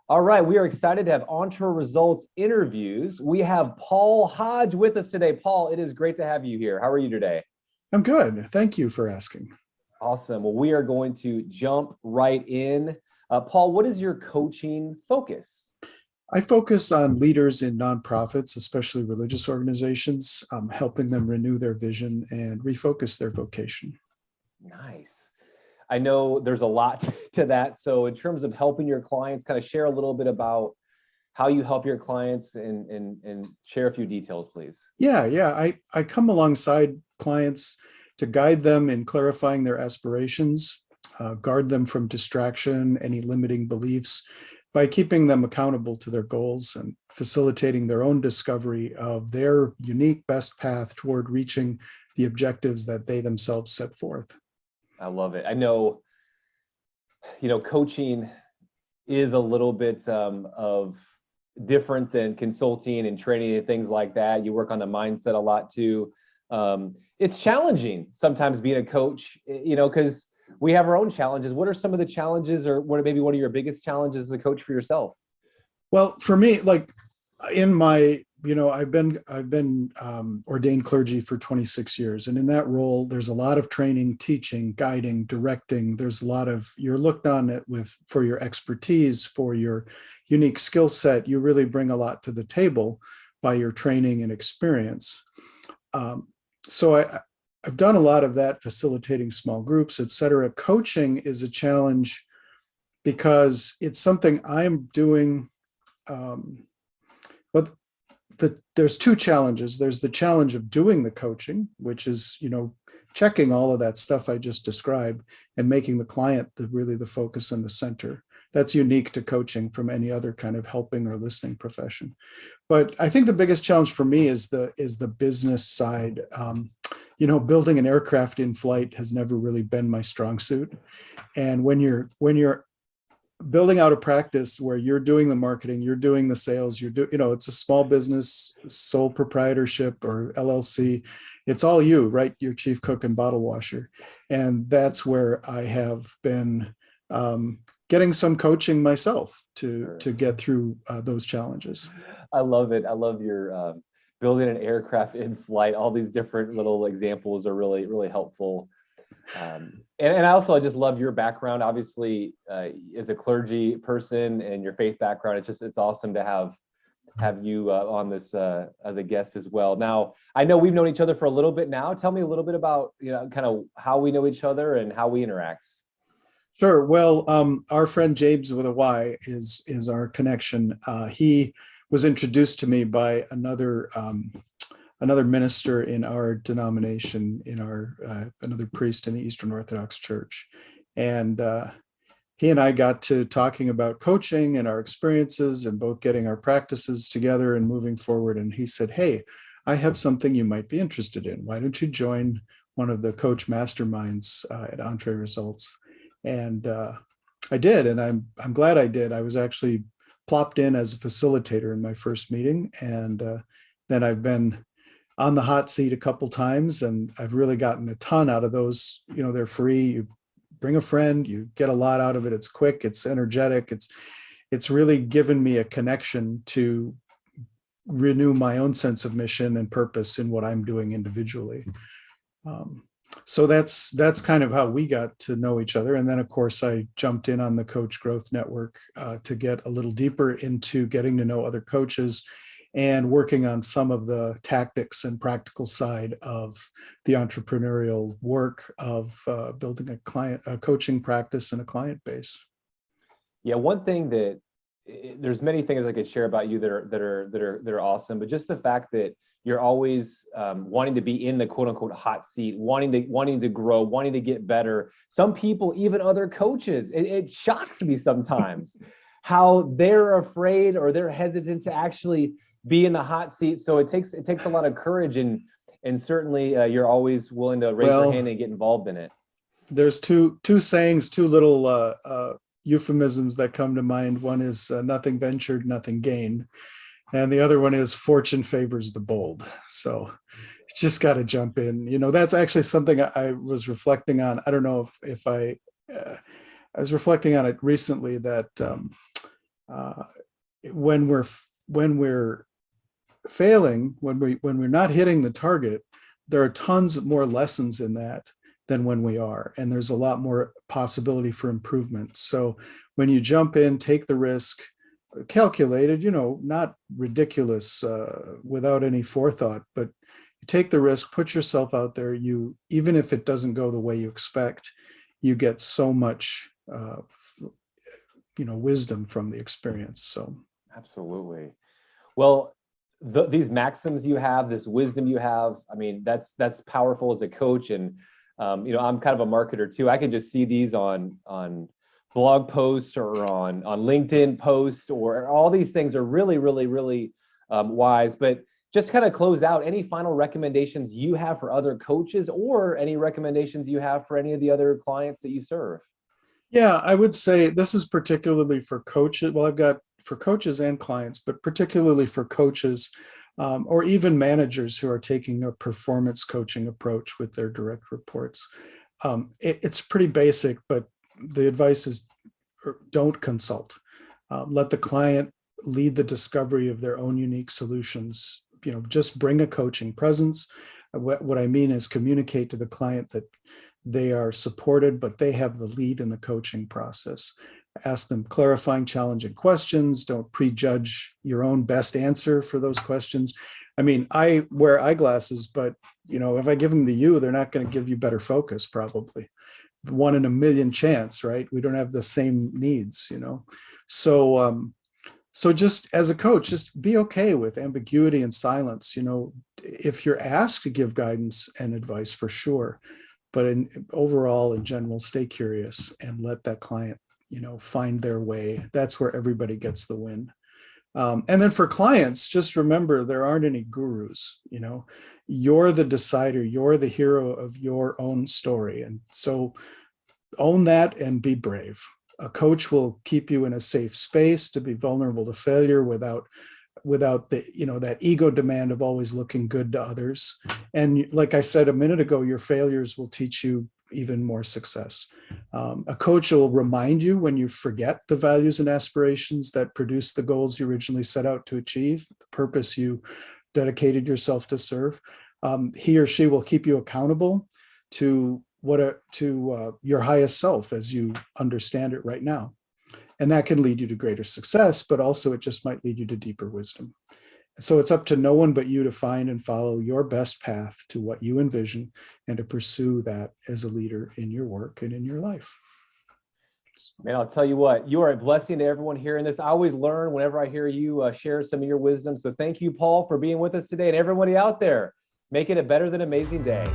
All right, we are excited to have Entre Results interviews. We have Paul Hodge with us today. Paul, it is great to have you here. How are you today? I'm good. Thank you for asking. Awesome. Well, we are going to jump right in. Paul, what is your coaching focus? I focus on leaders in nonprofits, especially religious organizations, helping them renew their vision and refocus their vocation. Nice. I know there's a lot to that. So in terms of helping your clients, kind of share a little bit about how you help your clients and share a few details, please. Yeah. I come alongside clients to guide them in clarifying their aspirations, guard them from distraction, any limiting beliefs, by keeping them accountable to their goals and facilitating their own discovery of their unique best path toward reaching the objectives that they themselves set forth. I love it. I know, coaching is a little bit of different than consulting and training and things like that. You work on the mindset a lot too. It's challenging sometimes being a coach, because we have our own challenges. What are some of the challenges, or what are maybe one of your biggest challenges as a coach for yourself? Well, for me, like in my, I've been ordained clergy for 26 years, and in that role, there's a lot of training, teaching, guiding, directing. There's a lot of, you're looked on it for your expertise, for your unique skill set. You really bring a lot to the table by your training and experience. So I've done a lot of that, facilitating small groups, et cetera. Coaching is a challenge because it's something I'm doing. But there's two challenges. There's the challenge of doing the coaching, which is, checking all of that stuff I just described and making the client really the focus and the center. That's unique to coaching from any other kind of helping or listening profession. But I think the biggest challenge for me is the business side. Building an aircraft in flight has never really been my strong suit. And when you're building out a practice where you're doing the marketing, you're doing the sales, it's a small business, sole proprietorship or LLC. It's all you, right? You're chief cook and bottle washer. And that's where I have been getting some coaching myself to get through those challenges. I love it. I love your building an aircraft in flight. All these different little examples are really, really helpful. And I just love your background, obviously, as a clergy person and your faith background. It's awesome to have you on this as a guest as well. Now, I know we've known each other for a little bit now. Tell me a little bit about, kind of how we know each other and how we interact. Sure. Well, our friend James with a Y is our connection. He was introduced to me by another minister in our denomination, another priest in the Eastern Orthodox Church. And he and I got to talking about coaching and our experiences and both getting our practices together and moving forward. And he said, "Hey, I have something you might be interested in. Why don't you join one of the coach masterminds at Entre Results?" And I did, and I'm glad I did. I was actually plopped in as a facilitator in my first meeting, and then I've been on the hot seat a couple times, and I've really gotten a ton out of those. They're free. You bring a friend, you get a lot out of it. It's quick, it's energetic. It's really given me a connection to renew my own sense of mission and purpose in what I'm doing individually. So that's kind of how we got to know each other. And then, of course, I jumped in on the Coach Growth Network to get a little deeper into getting to know other coaches and working on some of the tactics and practical side of the entrepreneurial work of building a coaching practice and a client base. Yeah, one thing that there's many things I could share about you that are awesome, but just the fact that you're always wanting to be in the quote unquote hot seat, wanting to grow, wanting to get better. Some people, even other coaches, it shocks me sometimes how they're afraid or they're hesitant to actually be in the hot seat. So it takes a lot of courage, and certainly you're always willing to raise your hand and get involved in it. There's two sayings, two little euphemisms that come to mind. One is nothing ventured, nothing gained. And the other one is fortune favors the bold. So you just got to jump in. That's actually something I was reflecting on. I don't know if I was reflecting on it recently, that when we're failing, when we're not hitting the target, there are tons more lessons in that than when we are, and there's a lot more possibility for improvement. So when you jump in, take the risk, calculated, not ridiculous, without any forethought, but you take the risk, put yourself out there. Even if it doesn't go the way you expect, you get so much wisdom from the experience. So absolutely. Well, these maxims you have, this wisdom you have, I mean, that's powerful as a coach. And I'm kind of a marketer too. I can just see these on blog posts or on LinkedIn posts, or all these things are really, really, really wise. But just kind of close out, any final recommendations you have for other coaches, or any recommendations you have for any of the other clients that you serve? Yeah, I would say this is particularly for coaches. Well, I've got for coaches and clients, but particularly for coaches, or even managers who are taking a performance coaching approach with their direct reports. It's pretty basic, but the advice is don't consult. Let the client lead the discovery of their own unique solutions. Just bring a coaching presence. What I mean is communicate to the client that they are supported, but they have the lead in the coaching process. Ask them clarifying, challenging questions. Don't prejudge your own best answer for those questions. I mean, I wear eyeglasses, but if I give them to you, they're not going to give you better focus, probably. 1 in a million chance, right? We don't have the same needs, So just as a coach, just be okay with ambiguity and silence. If you're asked to give guidance and advice, for sure, but overall, in general, stay curious and let that client, find their way. That's where everybody gets the win. And then for clients, just remember, there aren't any gurus. You're the decider. You're the hero of your own story. And so own that and be brave. A coach will keep you in a safe space to be vulnerable to failure without the, that ego demand of always looking good to others. And like I said a minute ago, your failures will teach you even more success. A coach will remind you when you forget the values and aspirations that produce the goals you originally set out to achieve, the purpose you dedicated yourself to serve. He or she will keep you accountable to your highest self as you understand it right now. And that can lead you to greater success, but also it just might lead you to deeper wisdom. So it's up to no one but you to find and follow your best path to what you envision, and to pursue that as a leader in your work and in your life. Man, I'll tell you what, you are a blessing to everyone hearing this. I always learn whenever I hear you share some of your wisdom. So thank you, Paul, for being with us today, and everybody out there, make it a better than amazing day.